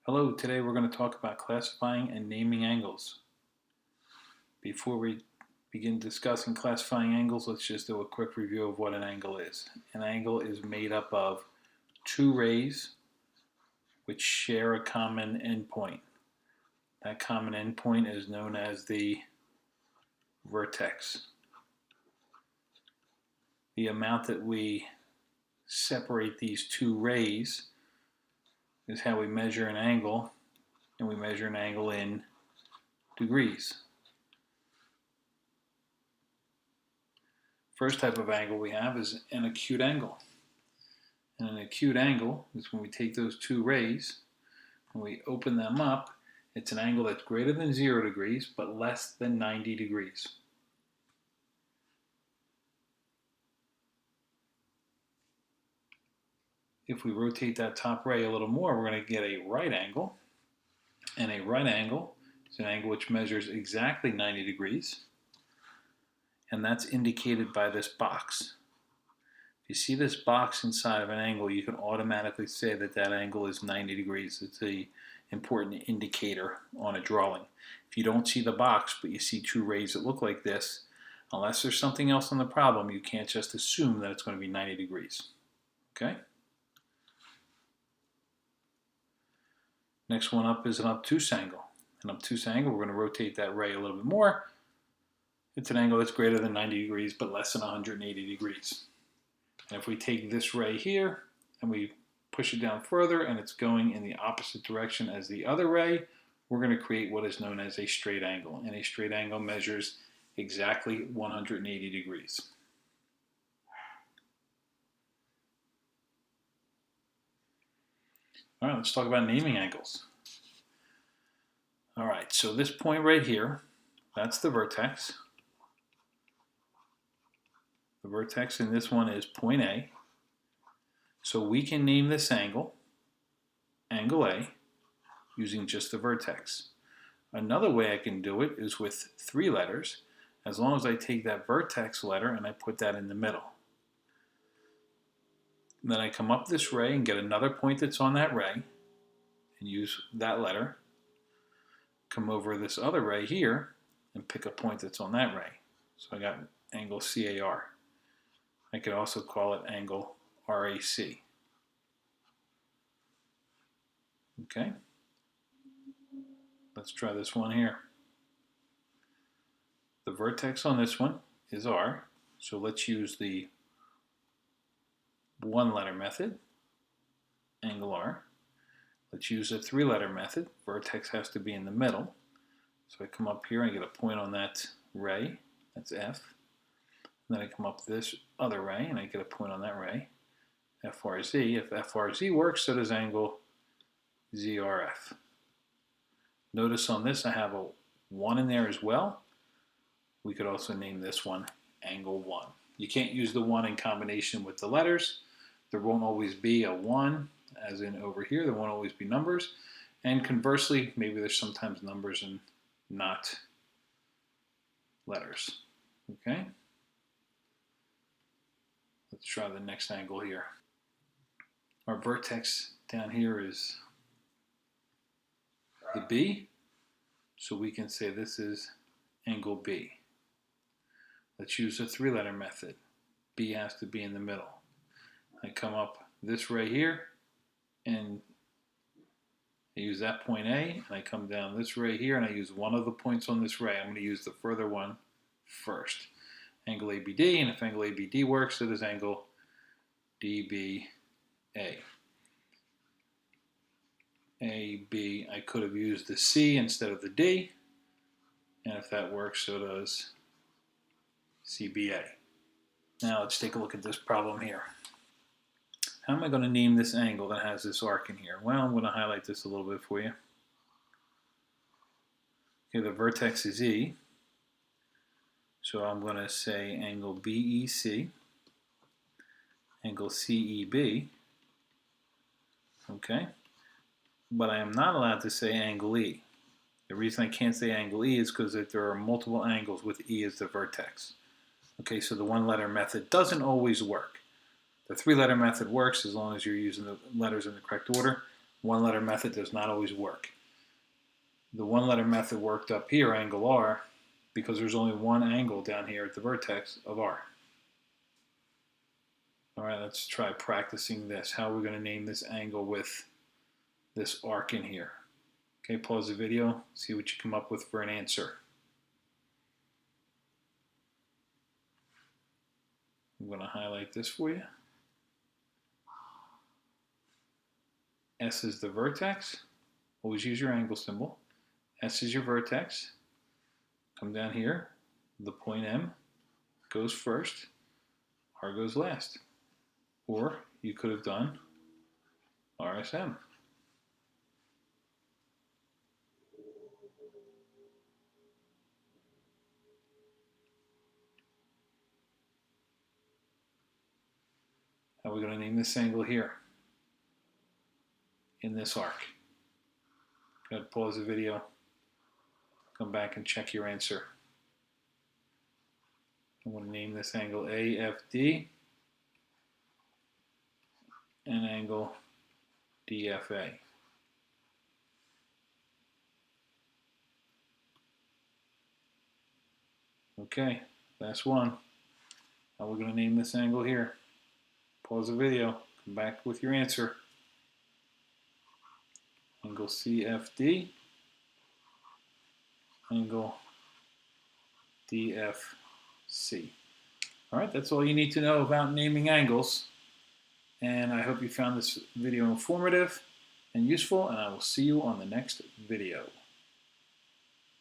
Hello, today we're going to talk about classifying and naming angles. Before we begin discussing classifying angles, let's just do a quick review of what an angle is. An angle is made up of two rays which share a common endpoint. That common endpoint is known as the vertex. The amount that we separate these two rays is how we measure an angle, and we measure an angle in degrees. First type of angle we have is an acute angle. And an acute angle is when we take those two rays and we open them up. It's an angle that's greater than 0 degrees but less than 90 degrees. If we rotate that top ray a little more, we're going to get a right angle. And a right angle is an angle which measures exactly 90 degrees. And that's indicated by this box. If you see this box inside of an angle, you can automatically say that that angle is 90 degrees. It's an important indicator on a drawing. If you don't see the box, but you see two rays that look like this, unless there's something else on the problem, you can't just assume that it's going to be 90 degrees. Okay? Next one up is an obtuse angle. An obtuse angle, we're going to rotate that ray a little bit more. It's an angle that's greater than 90 degrees but less than 180 degrees. And if we take this ray here and we push it down further and it's going in the opposite direction as the other ray, we're going to create what is known as a straight angle. And a straight angle measures exactly 180 degrees. All right, let's talk about naming angles. All right, so this point right here, that's the vertex. The vertex in this one is point A. So we can name this angle, angle A, using just the vertex. Another way I can do it is with 3 letters, as long as I take that vertex letter and I put that in the middle. Then I come up this ray and get another point that's on that ray and use that letter. Come over this other ray here and pick a point that's on that ray. So I got angle CAR. I could also call it angle RAC. Okay? Let's try this one here. The vertex on this one is R, so let's use the 1-letter method, angle R. Let's use a 3-letter method. Vertex has to be in the middle. So I come up here and I get a point on that ray, that's F. And then I come up this other ray and I get a point on that ray, FRZ. If FRZ works, so does angle ZRF. Notice on this I have a 1 in there as well. We could also name this one angle 1. You can't use the 1 in combination with the letters. There won't always be a 1, as in over here. There won't always be numbers. And conversely, maybe there's sometimes numbers and not letters. Okay? Let's try the next angle here. Our vertex down here is the B, so we can say this is angle B. Let's use a 3-letter method. B has to be in the middle. I come up this ray here and I use that point A, and I come down this ray here and I use one of the points on this ray. I'm going to use the further one first. Angle ABD, and if angle ABD works, it is angle DBA. AB, I could have used the C instead of the D, and if that works, so does CBA. Now let's take a look at this problem here. How am I going to name this angle that has this arc in here? Well, I'm going to highlight this a little bit for you. Okay, the vertex is E, so I'm going to say angle BEC, angle CEB, okay? But I am not allowed to say angle E. The reason I can't say angle E is because there are multiple angles with E as the vertex. Okay, so the 1-letter method doesn't always work. The 3-letter method works as long as you're using the letters in the correct order. one-letter method does not always work. The one-letter method worked up here, angle R, because there's only one angle down here at the vertex of R. All right, let's try practicing this. How are we going to name this angle with this arc in here? Okay, pause the video, see what you come up with for an answer. I'm going to highlight this for you. S is the vertex. Always use your angle symbol. S is your vertex. Come down here. The point M goes first. R goes last. Or you could have done RSM. How are we going to name this angle here in this arc? Go ahead, pause the video, come back and check your answer. I'm going to name this angle AFD and angle DFA. Okay, last one. How are we going to name this angle here? Pause the video, come back with your answer. Angle CFD, angle DFC. All right, that's all you need to know about naming angles. And I hope you found this video informative and useful, and I will see you on the next video.